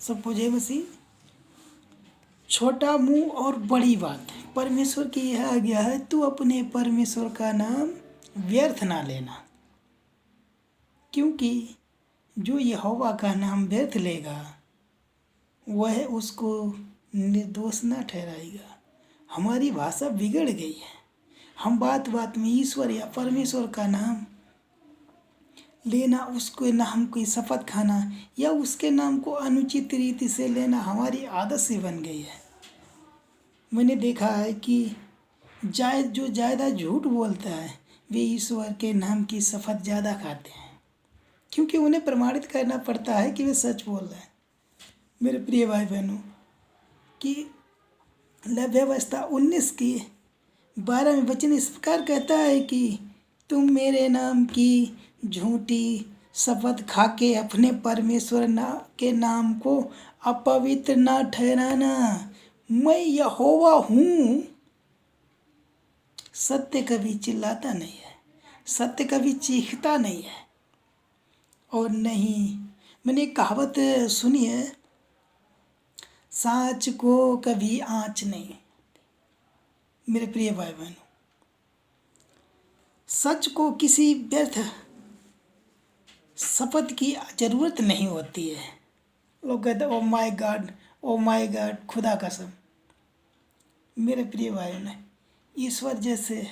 सबको जय मसीह। छोटा मुंह और बड़ी बात। परमेश्वर की यह आज्ञा है, तू अपने परमेश्वर का नाम व्यर्थ ना लेना, क्योंकि जो यहोवा का नाम व्यर्थ लेगा वह उसको निर्दोष न ठहराएगा। हमारी भाषा बिगड़ गई है। हम बात बात में ईश्वर या परमेश्वर का नाम लेना, उसके नाम की शपथ खाना या उसके नाम को अनुचित रीति से लेना हमारी आदत से बन गई है। मैंने देखा है कि जो ज़्यादा झूठ बोलता है वे ईश्वर के नाम की शपथ ज़्यादा खाते हैं, क्योंकि उन्हें प्रमाणित करना पड़ता है कि वे सच बोल रहे हैं। मेरे प्रिय भाई बहनों, कि व्यवस्था 19 की 12 में वचन इस प्रकार कहता है कि तुम मेरे नाम की झूठी शपथ खा के अपने परमेश्वर के नाम को अपवित्र ना ठहराना। मैं यहोवा हूँ। सत्य कभी चिल्लाता नहीं है, सत्य कभी चीखता नहीं है। और नहीं, मैंने एक कहावत सुनी है, साँच को कभी आँच नहीं। मेरे प्रिय भाई बहनों, सच को किसी व्यर्थ शपथ की जरूरत नहीं होती है। लोग कहते oh my God, oh my God, खुदा कसम। मेरे प्रिय भाई ने ईश्वर जैसे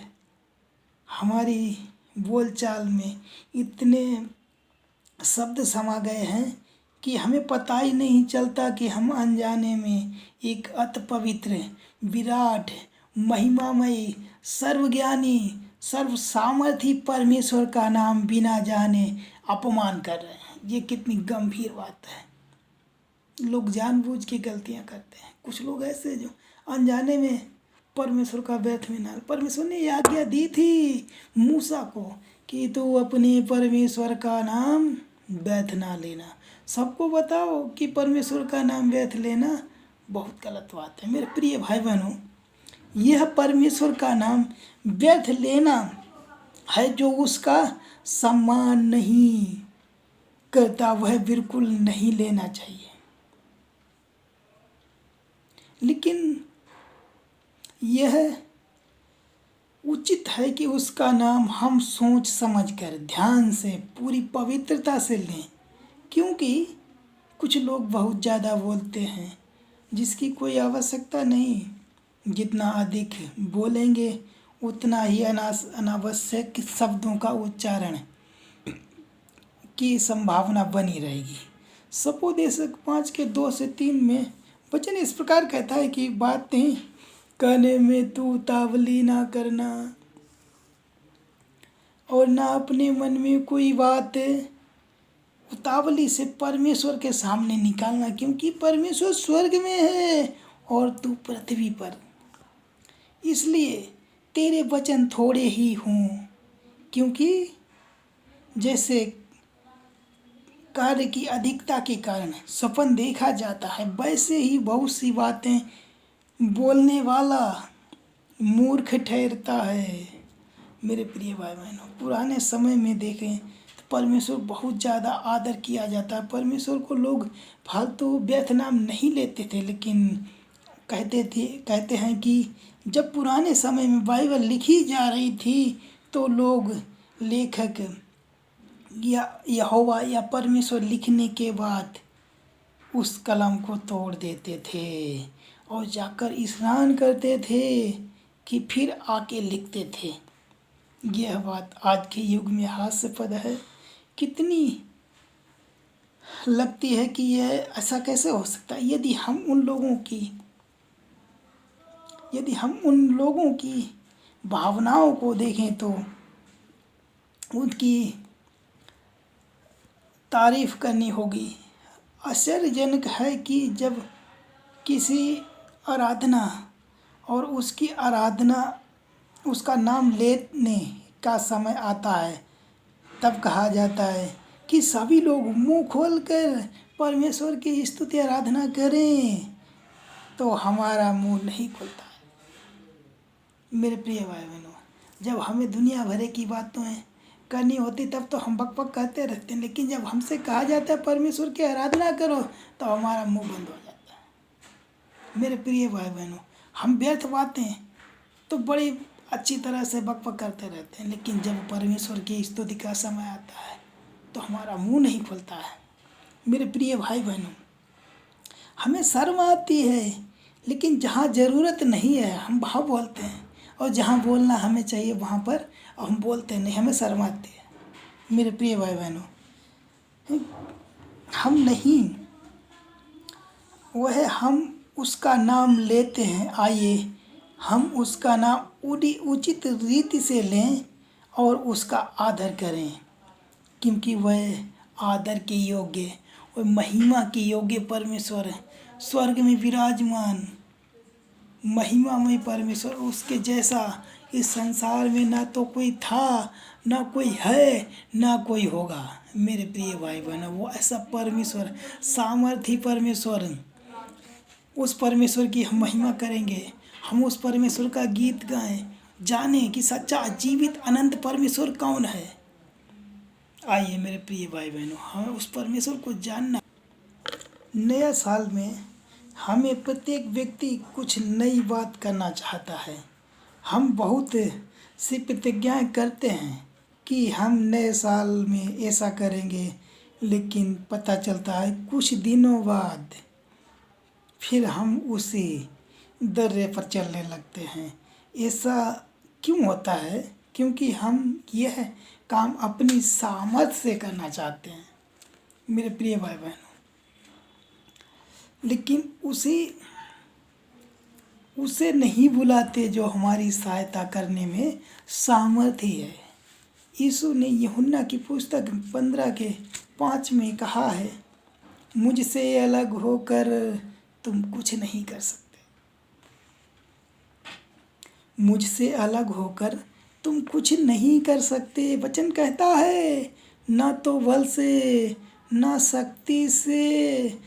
हमारी बोलचाल में इतने शब्द समा गए हैं कि हमें पता ही नहीं चलता कि हम अनजाने में एक अति पवित्र, विराट, महिमामय, सर्वज्ञानी, सर्व सामर्थी परमेश्वर का नाम बिना जाने अपमान कर रहे हैं। ये कितनी गंभीर बात है। लोग जानबूझ के गलतियां करते हैं। कुछ लोग ऐसे जो अनजाने में परमेश्वर का व्यर्थ में ना। परमेश्वर ने यह आज्ञा दी थी मूसा को कि तू अपने परमेश्वर का नाम व्यर्थ ना लेना। सबको बताओ कि परमेश्वर का नाम व्यर्थ लेना बहुत गलत बात है। मेरे प्रिय भाई बहनों, यह परमेश्वर का नाम व्यर्थ लेना है जो उसका सम्मान नहीं करता, वह बिल्कुल नहीं लेना चाहिए। लेकिन यह उचित है कि उसका नाम हम सोच समझ कर ध्यान से पूरी पवित्रता से लें, क्योंकि कुछ लोग बहुत ज़्यादा बोलते हैं जिसकी कोई आवश्यकता नहीं। जितना अधिक बोलेंगे उतना ही अनावश्यक शब्दों का उच्चारण की संभावना बनी रहेगी। सपोदेशक 5 के 2 से 3 में वचन इस प्रकार कहता है कि बातें कहने में तू उतावली ना करना और ना अपने मन में कोई बात उतावली से परमेश्वर के सामने निकालना, क्योंकि परमेश्वर स्वर्ग में है और तू पृथ्वी पर। इसलिए तेरे वचन थोड़े ही हों, क्योंकि जैसे कार्य की अधिकता के कारण सपन देखा जाता है, वैसे ही बहुत सी बातें बोलने वाला मूर्ख ठहरता है। मेरे प्रिय भाई बहनों, पुराने समय में देखें तो परमेश्वर बहुत ज़्यादा आदर किया जाता है। परमेश्वर को लोग फालतू व्यर्थ नाम नहीं लेते थे, लेकिन कहते हैं कि जब पुराने समय में बाइबल लिखी जा रही थी तो लोग लेखक या यहोवा या परमेश्वर लिखने के बाद उस कलम को तोड़ देते थे और जाकर स्नान करते थे कि फिर आके लिखते थे। यह बात आज के युग में हास्यास्पद है। कितनी लगती है कि यह ऐसा कैसे हो सकता है। यदि हम उन लोगों की भावनाओं को देखें तो उनकी तारीफ करनी होगी। आश्चर्यजनक है कि जब किसी आराधना और उसका नाम लेने का समय आता है, तब कहा जाता है कि सभी लोग मुंह खोलकर परमेश्वर की स्तुति आराधना करें, तो हमारा मुंह नहीं खुलता है। मेरे प्रिय भाई बहनों, जब हमें दुनिया भर की बातों करनी होती तब तो हम बक बक करते रहते हैं, लेकिन जब हमसे कहा जाता है परमेश्वर की आराधना करो तो हमारा मुंह बंद हो जाता है। मेरे प्रिय भाई बहनों, हम व्यर्थ बातें तो बड़ी अच्छी तरह से बक बक करते रहते हैं, लेकिन जब परमेश्वर की स्तुति का समय आता है तो हमारा मुंह नहीं खुलता है। मेरे प्रिय भाई बहनों, हमें शर्म आती है, लेकिन जहाँ ज़रूरत नहीं है हम वहाँ बोलते हैं, और जहाँ बोलना हमें चाहिए वहाँ पर हम बोलते नहीं, हमें शर्म आती है। मेरे प्रिय भाई बहनों, हम नहीं, वह हम उसका नाम लेते हैं, आइए हम उसका नाम उचित रीति से लें और उसका आदर करें, क्योंकि वह आदर के योग्य और महिमा के योग्य परमेश्वर है। स्वर्ग में विराजमान महिमामय परमेश्वर, उसके जैसा इस संसार में ना तो कोई था, ना कोई है, ना कोई होगा। मेरे प्रिय भाई बहनों, वो ऐसा परमेश्वर, सामर्थी परमेश्वर, उस परमेश्वर की हम महिमा करेंगे, हम उस परमेश्वर का गीत गाएं, जाने कि सच्चा जीवित अनंत परमेश्वर कौन है। आइए मेरे प्रिय भाई बहनों, हमें उस परमेश्वर को जानना। नया साल में हमें प्रत्येक व्यक्ति कुछ नई बात करना चाहता है। हम बहुत सी प्रतिज्ञाएं करते हैं कि हम नए साल में ऐसा करेंगे, लेकिन पता चलता है कुछ दिनों बाद फिर हम उसी दर्रे पर चलने लगते हैं। ऐसा क्यों होता है? क्योंकि हम यह काम अपनी सामर्थ से करना चाहते हैं मेरे प्रिय भाई बहनों, लेकिन उसे नहीं बुलाते जो हमारी सहायता करने में सामर्थ्य है। यीशु ने यूहन्ना की पुस्तक 15:5 में कहा है, मुझसे अलग होकर तुम कुछ नहीं कर सकते। मुझसे अलग होकर तुम कुछ नहीं कर सकते। वचन कहता है, न तो बल से न शक्ति से,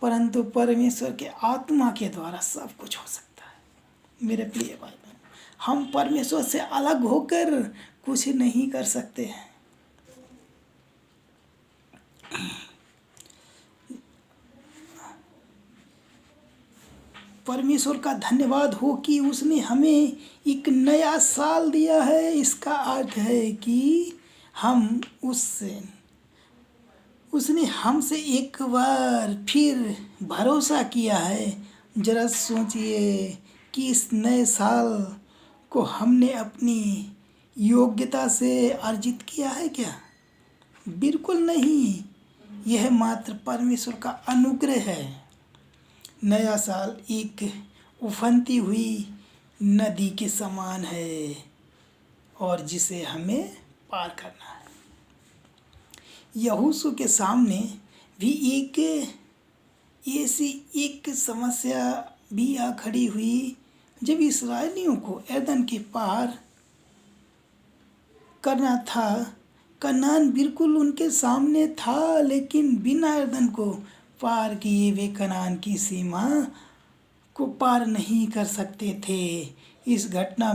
परंतु परमेश्वर के आत्मा के द्वारा सब कुछ हो सकता है। मेरे प्रिय भाई बहन, हम परमेश्वर से अलग होकर कुछ नहीं कर सकते हैं। परमेश्वर का धन्यवाद हो कि उसने हमें एक नया साल दिया है। इसका अर्थ है कि हम उसने हमसे एक बार फिर भरोसा किया है। जरा सोचिए कि इस नए साल को हमने अपनी योग्यता से अर्जित किया है क्या? बिल्कुल नहीं, यह मात्र परमेश्वर का अनुग्रह है। नया साल एक उफनती हुई नदी के समान है और जिसे हमें पार करना है। यहोशू के सामने भी एक समस्या भी आ खड़ी हुई। जब इस्राएलियों को यरदन के पार करना था, कनान बिल्कुल उनके सामने था, लेकिन बिना यरदन को पार किए वे कनान की सीमा को पार नहीं कर सकते थे। इस घटना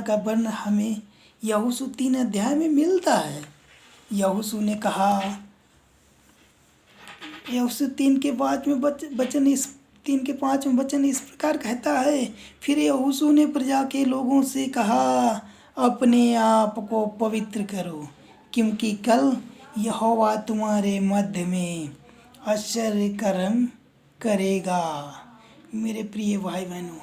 का वर्णन हमें यहोशू 3 अध्याय में मिलता है। यहोशू ने कहा, यहोशू 3 के 5 में वचन इस प्रकार कहता है, फिर यहोशू ने प्रजा के लोगों से कहा, अपने आप को पवित्र करो, क्योंकि कल यहोवा तुम्हारे मध्य में आश्चर्य कर्म करेगा। मेरे प्रिय भाई बहनों,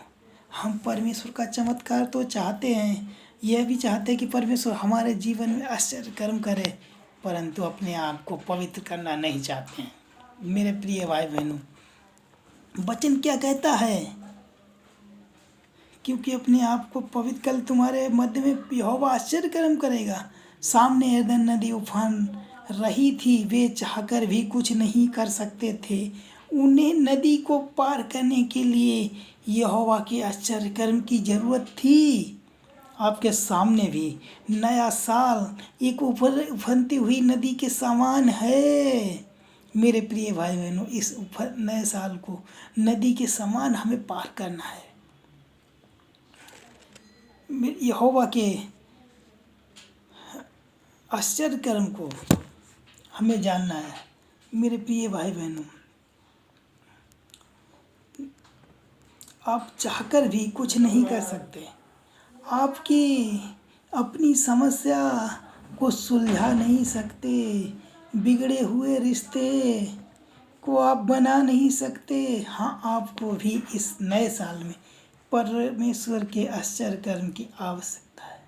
हम परमेश्वर का चमत्कार तो चाहते हैं, यह भी चाहते हैं कि परमेश्वर हमारे जीवन में आश्चर्य कर्म करे, परंतु अपने आप को पवित्र करना नहीं चाहते हैं। मेरे प्रिय भाई बहनों, वचन क्या कहता है? क्योंकि अपने आप को पवित्र, कल तुम्हारे मध्य में यहोवा आश्चर्य कर्म करेगा। सामने यरदन नदी उफान रही थी, वे चाहकर भी कुछ नहीं कर सकते थे। उन्हें नदी को पार करने के लिए यहोवा के आश्चर्य कर्म की जरूरत थी। आपके सामने भी नया साल एक उफनती हुई नदी के समान है। मेरे प्रिय भाई बहनों, इस नए साल को नदी के समान हमें पार करना है। यहोवा के आश्चर्य कर्म को हमें जानना है। मेरे प्रिय भाई बहनों, आप चाहकर भी कुछ नहीं कर सकते। आपकी अपनी समस्या को सुलझा नहीं सकते। बिगड़े हुए रिश्ते को आप बना नहीं सकते। हाँ, आपको भी इस नए साल में परमेश्वर के आश्चर्य कर्म की आवश्यकता है।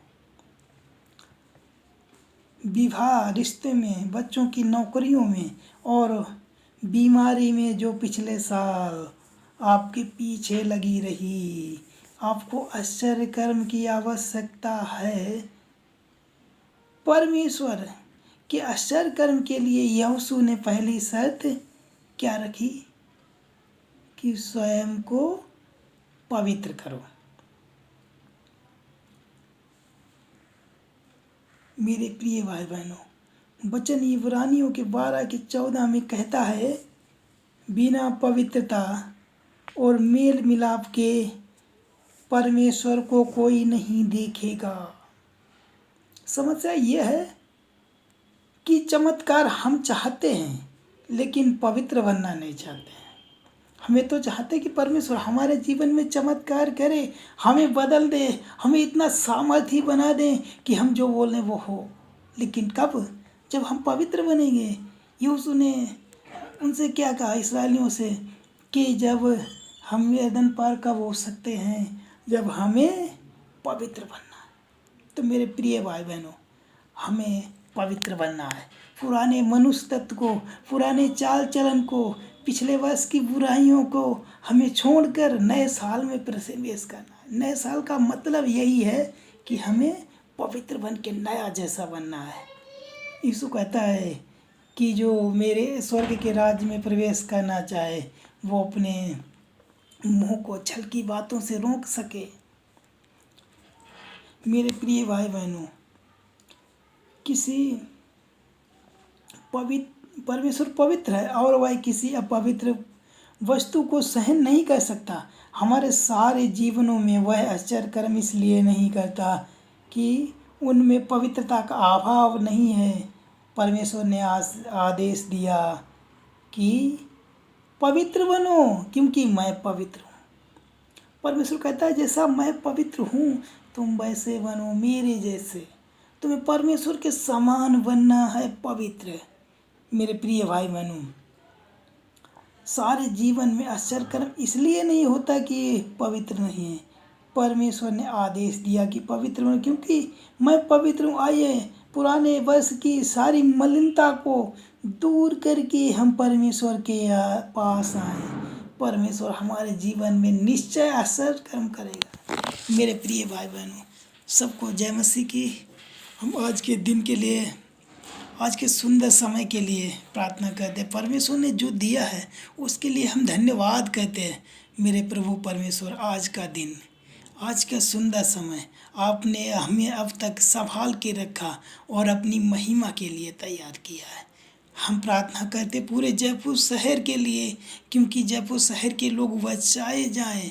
विवाह रिश्ते में, बच्चों की नौकरियों में और बीमारी में जो पिछले साल आपके पीछे लगी रही, आपको आश्चर्य कर्म की आवश्यकता है। परमेश्वर के आश्चर्य कर्म के लिए यहोशू ने पहली शर्त क्या रखी कि स्वयं को पवित्र करो। मेरे प्रिय भाई बहनों, वचन इब्रानियों के 12:14 में कहता है, बिना पवित्रता और मेल मिलाप के परमेश्वर को कोई नहीं देखेगा। समस्या यह है कि चमत्कार हम चाहते हैं लेकिन पवित्र बनना नहीं चाहते हैं। हमें तो चाहते कि परमेश्वर हमारे जीवन में चमत्कार करे, हमें बदल दे, हमें इतना सामर्थ्य बना दे कि हम जो बोलें वो हो। लेकिन कब? जब हम पवित्र बनेंगे। यहोशू ने उनसे क्या कहा, इस्राएलियों से, कि जब हम यरदन पार कब हो सकते हैं? जब हमें पवित्र बनना है। तो मेरे प्रिय भाई बहनों, हमें पवित्र बनना है। पुराने मनुष्य तत्व को, पुराने चाल चलन को, पिछले वर्ष की बुराइयों को हमें छोड़कर नए साल में प्रवेश करना है। नए साल का मतलब यही है कि हमें पवित्र बन के नया जैसा बनना है। यीशु कहता है कि जो मेरे स्वर्ग के राज्य में प्रवेश करना चाहे वो अपने मुंह को छल की बातों से रोक सके। मेरे प्रिय भाई बहनों, किसी परमेश्वर पवित्र है और वह किसी अपवित्र वस्तु को सहन नहीं कर सकता। हमारे सारे जीवनों में वह आश्चर्य कर्म इसलिए नहीं करता कि उनमें पवित्रता का अभाव नहीं है। परमेश्वर ने आदेश दिया कि पवित्र बनो क्योंकि मैं पवित्र हूँ। परमेश्वर कहता है जैसा मैं पवित्र हूँ तुम वैसे बनो, मेरे जैसे। तुम्हें परमेश्वर के समान बनना है, पवित्र। मेरे प्रिय भाई बहनों, सारे जीवन में आश्चर्य कर्म इसलिए नहीं होता कि पवित्र नहीं है। परमेश्वर ने आदेश दिया कि पवित्र बनो क्योंकि मैं पवित्र हूँ। आइए पुराने वर्ष की सारी मलिनता को दूर करके हम परमेश्वर के पास आए। परमेश्वर हमारे जीवन में निश्चय आश्चर्य कर्म करेगा। मेरे प्रिय भाई बहनों, सबको जय मसीह की। हम आज के दिन के लिए, आज के सुंदर समय के लिए प्रार्थना करते हैं। परमेश्वर ने जो दिया है उसके लिए हम धन्यवाद कहते हैं। मेरे प्रभु परमेश्वर, आज का दिन, आज का सुंदर समय आपने हमें अब तक संभाल के रखा और अपनी महिमा के लिए तैयार किया है। हम प्रार्थना करते पूरे जयपुर शहर के लिए, क्योंकि जयपुर शहर के लोग बचाए जाएं।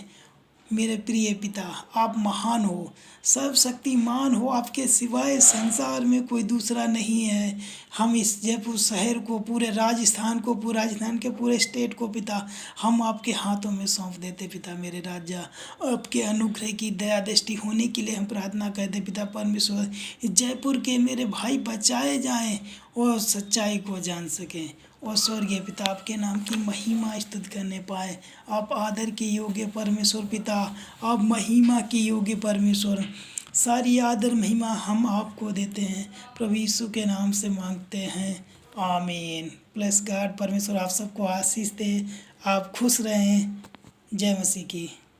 मेरे प्रिय पिता, आप महान हो, सर्वशक्तिमान हो, आपके सिवाय संसार में कोई दूसरा नहीं है। हम इस जयपुर शहर को, पूरे राजस्थान को, पूरे राजस्थान के पूरे स्टेट को पिता हम आपके हाथों में सौंप देते पिता। मेरे राजा, आपके अनुग्रह की दया दृष्टि होने के लिए हम प्रार्थना करते पिता परमेश्वर। जयपुर के मेरे भाई बचाए जाएं और सच्चाई को जान सकें और स्वर्गीय पिता आपके नाम की महिमा स्तुति करने पाए। आप आदर के योग्य परमेश्वर पिता, आप महिमा के योग्य परमेश्वर। सारी आदर महिमा हम आपको देते हैं, प्रभु यीशु के नाम से मांगते हैं, आमीन। प्लस गॉड, परमेश्वर आप सबको आशीष दे। आप खुश रहें। जय मसीह की।